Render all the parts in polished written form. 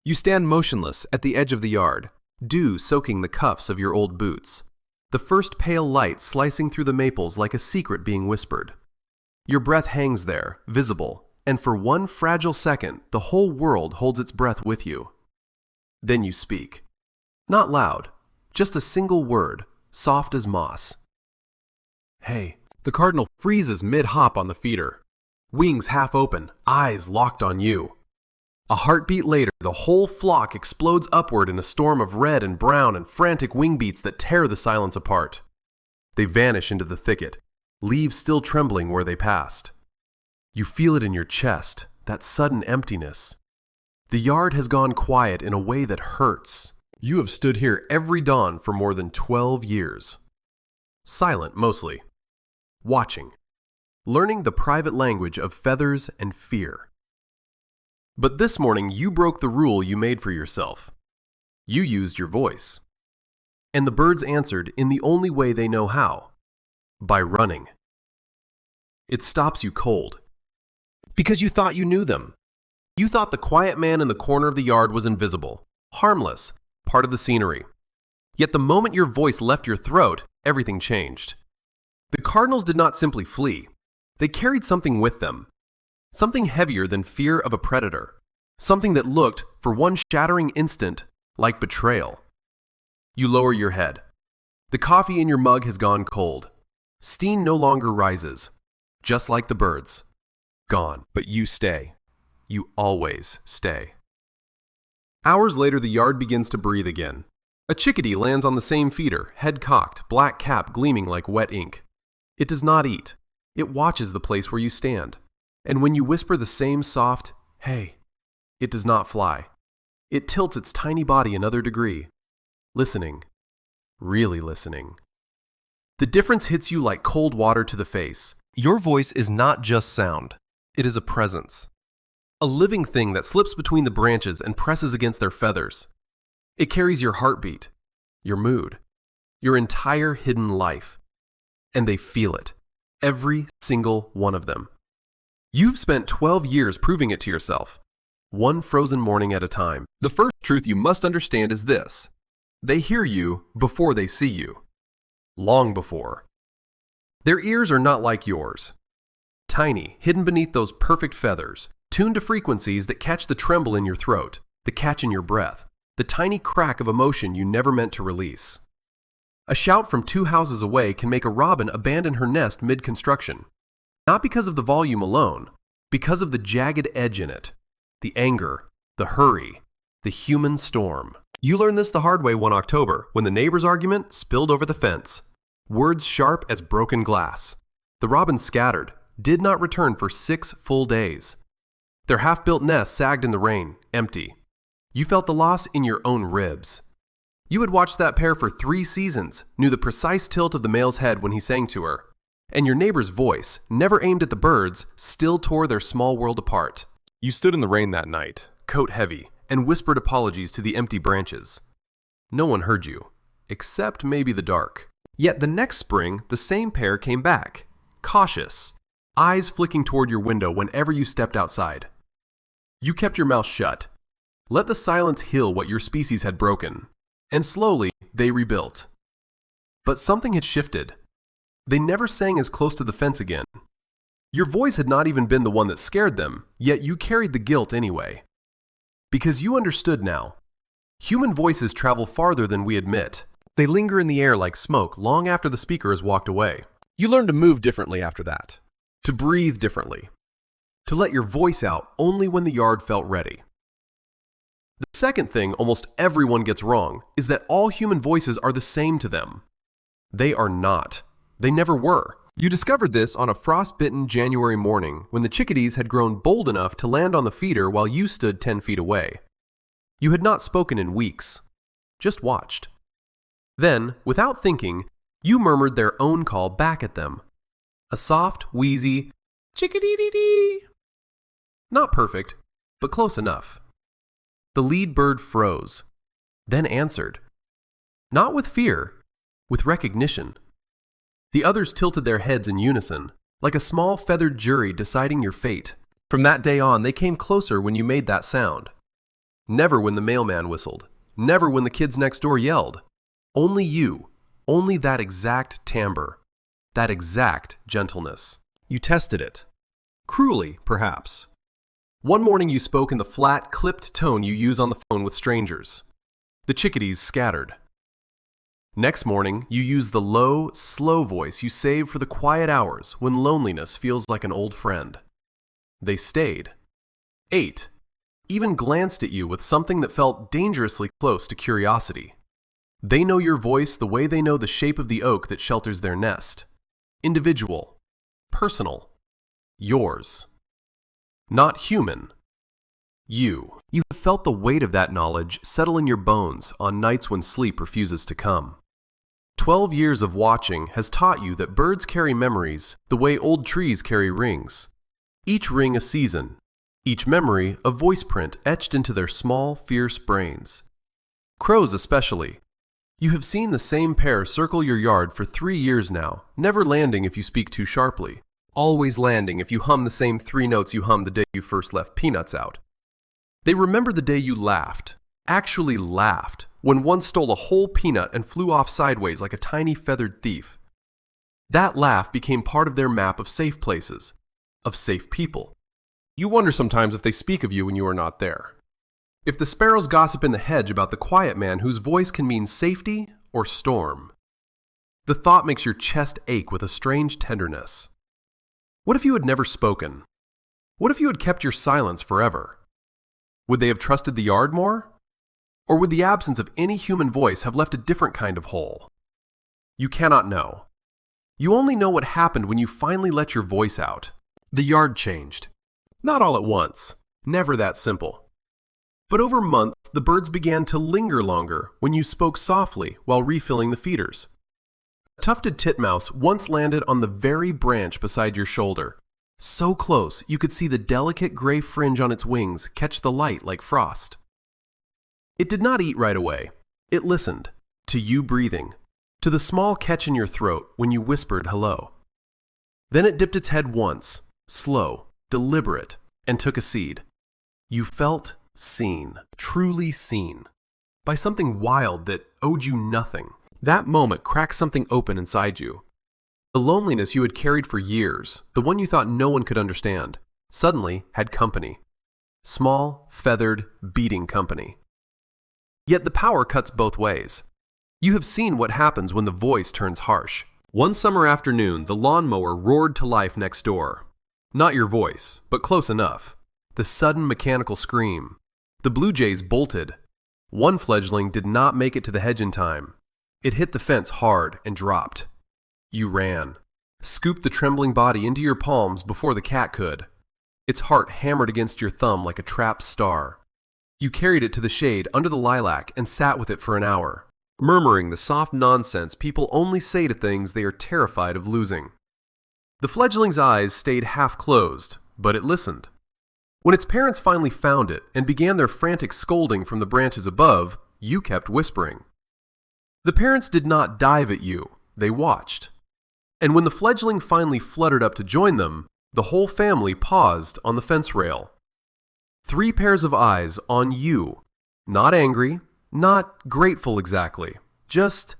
You stand motionless at the edge of the yard, dew soaking the cuffs of your old boots, the first pale light slicing through the maples like a secret being whispered. Your breath hangs there, visible, and for one fragile second, the whole world holds its breath with you. Then you speak. Not loud, just a single word, soft as moss. Hey. The cardinal freezes mid-hop on the feeder, wings half open, eyes locked on you. A heartbeat later, the whole flock explodes upward in a storm of red and brown and frantic wing beats that tear the silence apart. They vanish into the thicket, leaves still trembling where they passed. You feel it in your chest, that sudden emptiness. The yard has gone quiet in a way that hurts. You have stood here every dawn for more than 12 years. Silent, mostly. Watching. Learning the private language of feathers and fear. But this morning you broke the rule you made for yourself. You used your voice. And the birds answered in the only way they know how. By running. It stops you cold. Because you thought you knew them. You thought the quiet man in the corner of the yard was invisible, harmless, part of the scenery. Yet the moment your voice left your throat, everything changed. The cardinals did not simply flee. They carried something with them. Something heavier than fear of a predator. Something that looked, for one shattering instant, like betrayal. You lower your head. The coffee in your mug has gone cold. Steam no longer rises. Just like the birds. Gone. But you stay. You always stay. Hours later, the yard begins to breathe again. A chickadee lands on the same feeder, head cocked, black cap gleaming like wet ink. It does not eat. It watches the place where you stand. And when you whisper the same soft, hey, it does not fly. It tilts its tiny body another degree. Listening. Really listening. The difference hits you like cold water to the face. Your voice is not just sound. It is a presence. A living thing that slips between the branches and presses against their feathers. It carries your heartbeat, your mood, your entire hidden life. And they feel it. Every single one of them. You've spent 12 years proving it to yourself. One frozen morning at a time. The first truth you must understand is this. They hear you before they see you. Long before. Their ears are not like yours. Tiny, hidden beneath those perfect feathers, tuned to frequencies that catch the tremble in your throat, the catch in your breath, the tiny crack of emotion you never meant to release. A shout from 2 houses away can make a robin abandon her nest mid-construction. Not because of the volume alone, because of the jagged edge in it, the anger, the hurry, the human storm. You learned this the hard way one October when the neighbor's argument spilled over the fence. Words sharp as broken glass. The robins scattered, did not return for 6 full days. Their half-built nest sagged in the rain, empty. You felt the loss in your own ribs. You had watched that pair for 3 seasons, knew the precise tilt of the male's head when he sang to her, and your neighbor's voice, never aimed at the birds, still tore their small world apart. You stood in the rain that night, coat heavy, and whispered apologies to the empty branches. No one heard you, except maybe the dark. Yet the next spring, the same pair came back, cautious, eyes flicking toward your window whenever you stepped outside. You kept your mouth shut, let the silence heal what your species had broken. And slowly, they rebuilt. But something had shifted. They never sang as close to the fence again. Your voice had not even been the one that scared them, yet you carried the guilt anyway. Because you understood now. Human voices travel farther than we admit. They linger in the air like smoke long after the speaker has walked away. You learn to move differently after that. To breathe differently. To let your voice out only when the yard felt ready. The second thing almost everyone gets wrong is that all human voices are the same to them. They are not. They never were. You discovered this on a frost-bitten January morning when the chickadees had grown bold enough to land on the feeder while you stood 10 feet away. You had not spoken in weeks, just watched. Then, without thinking, you murmured their own call back at them. A soft, wheezy, chickadee-dee-dee. Not perfect, but close enough. The lead bird froze, then answered. Not with fear, with recognition. The others tilted their heads in unison, like a small feathered jury deciding your fate. From that day on, they came closer when you made that sound. Never when the mailman whistled. Never when the kids next door yelled. Only you. Only that exact timbre. That exact gentleness. You tested it. Cruelly, perhaps. One morning you spoke in the flat, clipped tone you use on the phone with strangers. The chickadees scattered. Next morning, you used the low, slow voice you saved for the quiet hours when loneliness feels like an old friend. They stayed. Ate. Even glanced at you with something that felt dangerously close to curiosity. They know your voice the way they know the shape of the oak that shelters their nest. Individual. Personal. Yours. Not human. You. You have felt the weight of that knowledge settle in your bones on nights when sleep refuses to come. 12 years of watching has taught you that birds carry memories the way old trees carry rings. Each ring a season, each memory a voice print etched into their small, fierce brains. Crows especially. You have seen the same pair circle your yard for 3 years now, never landing if you speak too sharply, always landing if you hum the same 3 notes you hummed the day you first left peanuts out. They remember the day you laughed, actually laughed, when one stole a whole peanut and flew off sideways like a tiny feathered thief. That laugh became part of their map of safe places, of safe people. You wonder sometimes if they speak of you when you are not there. If the sparrows gossip in the hedge about the quiet man whose voice can mean safety or storm. The thought makes your chest ache with a strange tenderness. What if you had never spoken? What if you had kept your silence forever? Would they have trusted the yard more? Or would the absence of any human voice have left a different kind of hole? You cannot know. You only know what happened when you finally let your voice out. The yard changed. Not all at once. Never that simple. But over months, the birds began to linger longer when you spoke softly while refilling the feeders. A tufted titmouse once landed on the very branch beside your shoulder, so close you could see the delicate gray fringe on its wings catch the light like frost. It did not eat right away. It listened, to you breathing, to the small catch in your throat when you whispered hello. Then it dipped its head once, slow, deliberate, and took a seed. You felt seen, truly seen, by something wild that owed you nothing. That moment cracked something open inside you. The loneliness you had carried for years, the one you thought no one could understand, suddenly had company. Small, feathered, beating company. Yet the power cuts both ways. You have seen what happens when the voice turns harsh. One summer afternoon, the lawnmower roared to life next door. Not your voice, but close enough. The sudden mechanical scream. The blue jays bolted. One fledgling did not make it to the hedge in time. It hit the fence hard and dropped. You ran. Scooped the trembling body into your palms before the cat could. Its heart hammered against your thumb like a trapped star. You carried it to the shade under the lilac and sat with it for an hour, murmuring the soft nonsense people only say to things they are terrified of losing. The fledgling's eyes stayed half closed, but it listened. When its parents finally found it and began their frantic scolding from the branches above, you kept whispering. The parents did not dive at you, they watched. And when the fledgling finally fluttered up to join them, the whole family paused on the fence rail. 3 pairs of eyes on you, not angry, not grateful exactly, just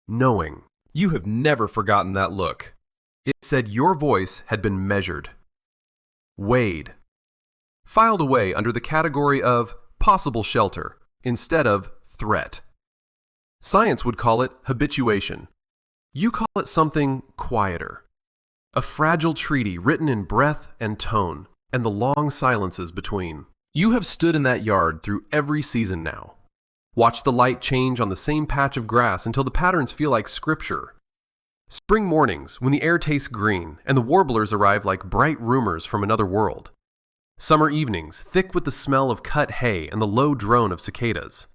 knowing. You have never forgotten that look. It said your voice had been measured. Weighed. Filed away under the category of possible shelter instead of threat. Science would call it habituation. You call it something quieter. A fragile treaty written in breath and tone, and the long silences between. You have stood in that yard through every season now. Watch the light change on the same patch of grass until the patterns feel like scripture. Spring mornings when the air tastes green and the warblers arrive like bright rumors from another world. Summer evenings thick with the smell of cut hay and the low drone of cicadas.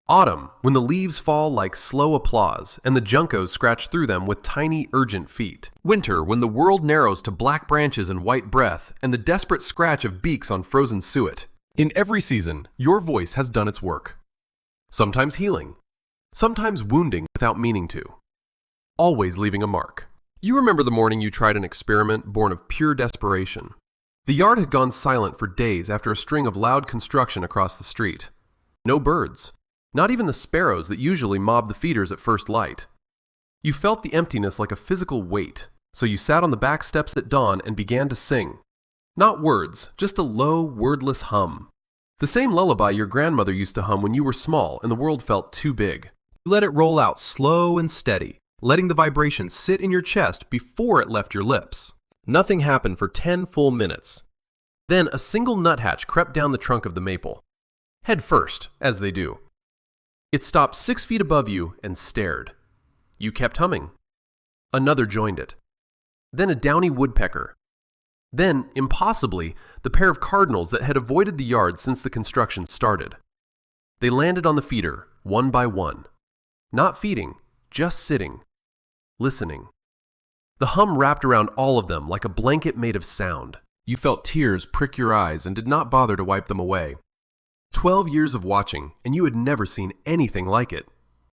Autumn when the leaves fall like slow applause and the juncos scratch through them with tiny urgent feet. Winter when the world narrows to black branches and white breath and the desperate scratch of beaks on frozen suet. In every season, your voice has done its work. Sometimes healing, sometimes wounding without meaning to. Always leaving a mark. You remember the morning you tried an experiment born of pure desperation. The yard had gone silent for days after a string of loud construction across the street. No birds, not even the sparrows that usually mob the feeders at first light. You felt the emptiness like a physical weight, so you sat on the back steps at dawn and began to sing. Not words, just a low, wordless hum. The same lullaby your grandmother used to hum when you were small and the world felt too big. You let it roll out slow and steady, letting the vibration sit in your chest before it left your lips. Nothing happened for 10 full minutes. Then a single nuthatch crept down the trunk of the maple. Head first, as they do. It stopped 6 feet above you and stared. You kept humming. Another joined it. Then a downy woodpecker. Then, impossibly, the pair of cardinals that had avoided the yard since the construction started. They landed on the feeder, one by one. Not feeding, just sitting, listening. The hum wrapped around all of them like a blanket made of sound. You felt tears prick your eyes and did not bother to wipe them away. 12 years of watching, and you had never seen anything like it.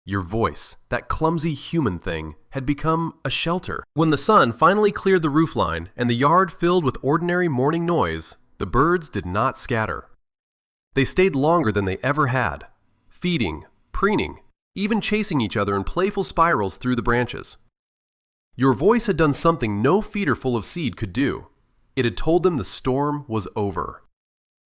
Your voice, that clumsy human thing, had become a shelter. When the sun finally cleared the roofline and the yard filled with ordinary morning noise, the birds did not scatter. They stayed longer than they ever had, feeding, preening, even chasing each other in playful spirals through the branches. Your voice had done something no feeder full of seed could do. It had told them the storm was over,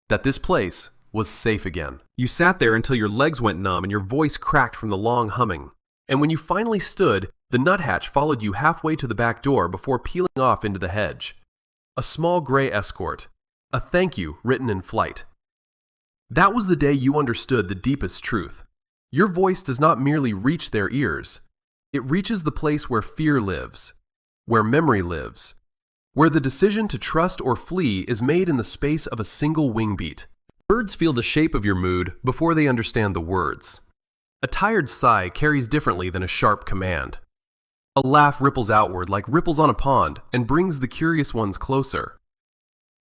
that this place was safe again. You sat there until your legs went numb and your voice cracked from the long humming. And when you finally stood, the nuthatch followed you halfway to the back door before peeling off into the hedge. A small gray escort, a thank you written in flight. That was the day you understood the deepest truth. Your voice does not merely reach their ears. It reaches the place where fear lives, where memory lives, where the decision to trust or flee is made in the space of a single wing beat. Birds feel the shape of your mood before they understand the words. A tired sigh carries differently than a sharp command. A laugh ripples outward like ripples on a pond and brings the curious ones closer.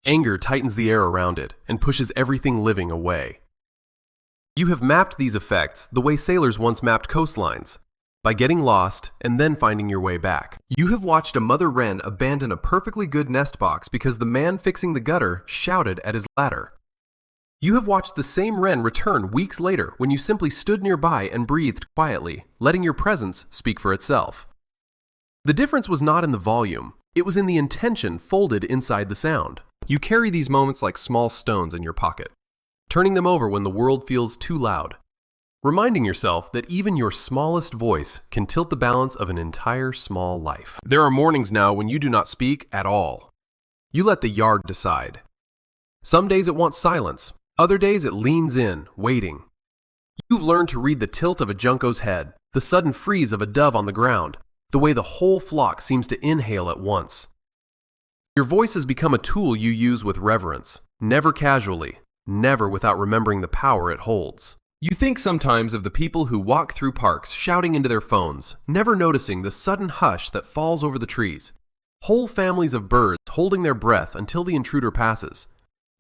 Anger tightens the air around it and pushes everything living away. You have mapped these effects the way sailors once mapped coastlines, by getting lost and then finding your way back. You have watched a mother wren abandon a perfectly good nest box because the man fixing the gutter shouted at his ladder. You have watched the same wren return weeks later when you simply stood nearby and breathed quietly, letting your presence speak for itself. The difference was not in the volume, it was in the intention folded inside the sound. You carry these moments like small stones in your pocket, turning them over when the world feels too loud, reminding yourself that even your smallest voice can tilt the balance of an entire small life. There are mornings now when you do not speak at all. You let the yard decide. Some days it wants silence. Other days it leans in, waiting. You've learned to read the tilt of a junco's head, the sudden freeze of a dove on the ground, the way the whole flock seems to inhale at once. Your voice has become a tool you use with reverence, never casually, never without remembering the power it holds. You think sometimes of the people who walk through parks shouting into their phones, never noticing the sudden hush that falls over the trees. Whole families of birds holding their breath until the intruder passes.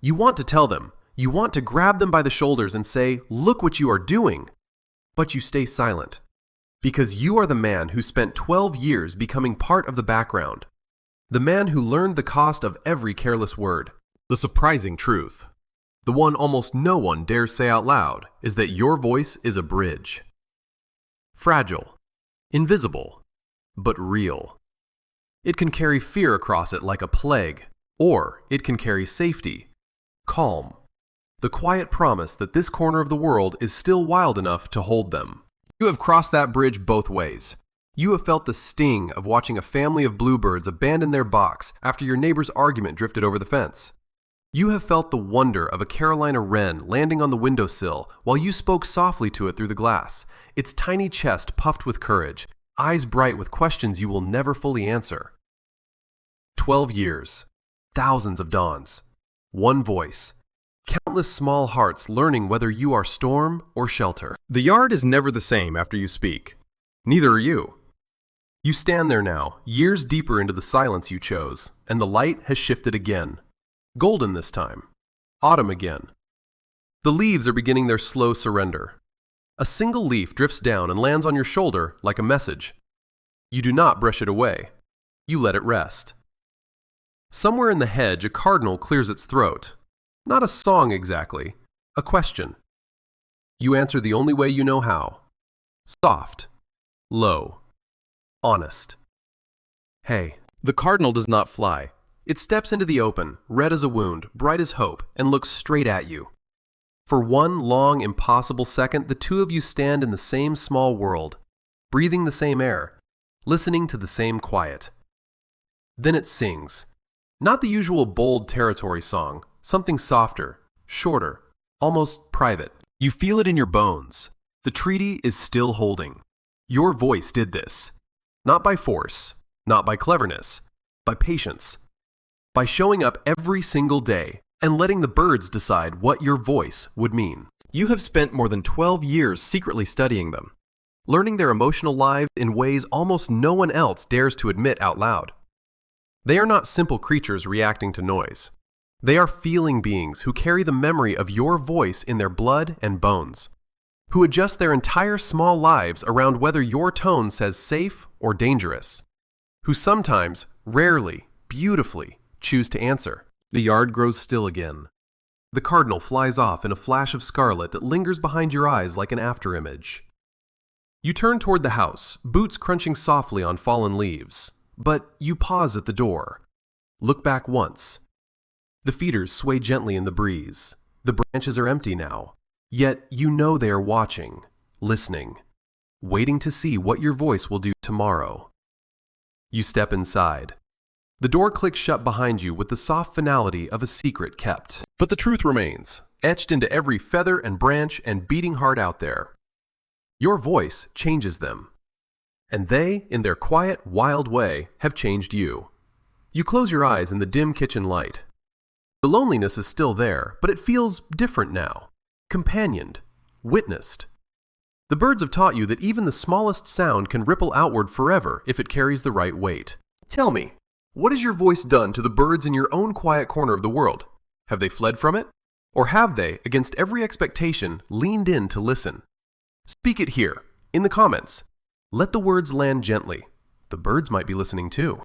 You want to tell them, you want to grab them by the shoulders and say, "Look what you are doing!" But you stay silent, because you are the man who spent 12 years becoming part of the background, the man who learned the cost of every careless word. The surprising truth, the one almost no one dares say out loud, is that your voice is a bridge. Fragile, invisible, but real. It can carry fear across it like a plague, or it can carry safety, calm, the quiet promise that this corner of the world is still wild enough to hold them. You have crossed that bridge both ways. You have felt the sting of watching a family of bluebirds abandon their box after your neighbor's argument drifted over the fence. You have felt the wonder of a Carolina wren landing on the windowsill while you spoke softly to it through the glass, its tiny chest puffed with courage, eyes bright with questions you will never fully answer. 12 years, thousands of dawns, one voice, countless small hearts learning whether you are storm or shelter. The yard is never the same after you speak. Neither are you. You stand there now, years deeper into the silence you chose, and the light has shifted again. Golden this time. Autumn again. The leaves are beginning their slow surrender. A single leaf drifts down and lands on your shoulder like a message. You do not brush it away. You let it rest. Somewhere in the hedge, a cardinal clears its throat. Not a song exactly, a question. You answer the only way you know how. Soft, low, honest. Hey. The cardinal does not fly. It steps into the open, red as a wound, bright as hope, and looks straight at you. For one long, impossible second, the two of you stand in the same small world, breathing the same air, listening to the same quiet. Then it sings. Not the usual bold territory song, something softer, shorter, almost private. You feel it in your bones. The treaty is still holding. Your voice did this. Not by force, not by cleverness, by patience. By showing up every single day and letting the birds decide what your voice would mean. You have spent more than 12 years secretly studying them, learning their emotional lives in ways almost no one else dares to admit out loud. They are not simple creatures reacting to noise. They are feeling beings who carry the memory of your voice in their blood and bones, who adjust their entire small lives around whether your tone says safe or dangerous, who sometimes, rarely, beautifully, choose to answer. The yard grows still again. The cardinal flies off in a flash of scarlet that lingers behind your eyes like an afterimage. You turn toward the house, boots crunching softly on fallen leaves, but you pause at the door. Look back once. The feeders sway gently in the breeze. The branches are empty now, yet you know they are watching, listening, waiting to see what your voice will do tomorrow. You step inside. The door clicks shut behind you with the soft finality of a secret kept. But the truth remains, etched into every feather and branch and beating heart out there. Your voice changes them. And they, in their quiet, wild way, have changed you. You close your eyes in the dim kitchen light. The loneliness is still there, but it feels different now. Companioned, witnessed. The birds have taught you that even the smallest sound can ripple outward forever if it carries the right weight. Tell me, what has your voice done to the birds in your own quiet corner of the world? Have they fled from it? Or have they, against every expectation, leaned in to listen? Speak it here, in the comments. Let the words land gently. The birds might be listening too.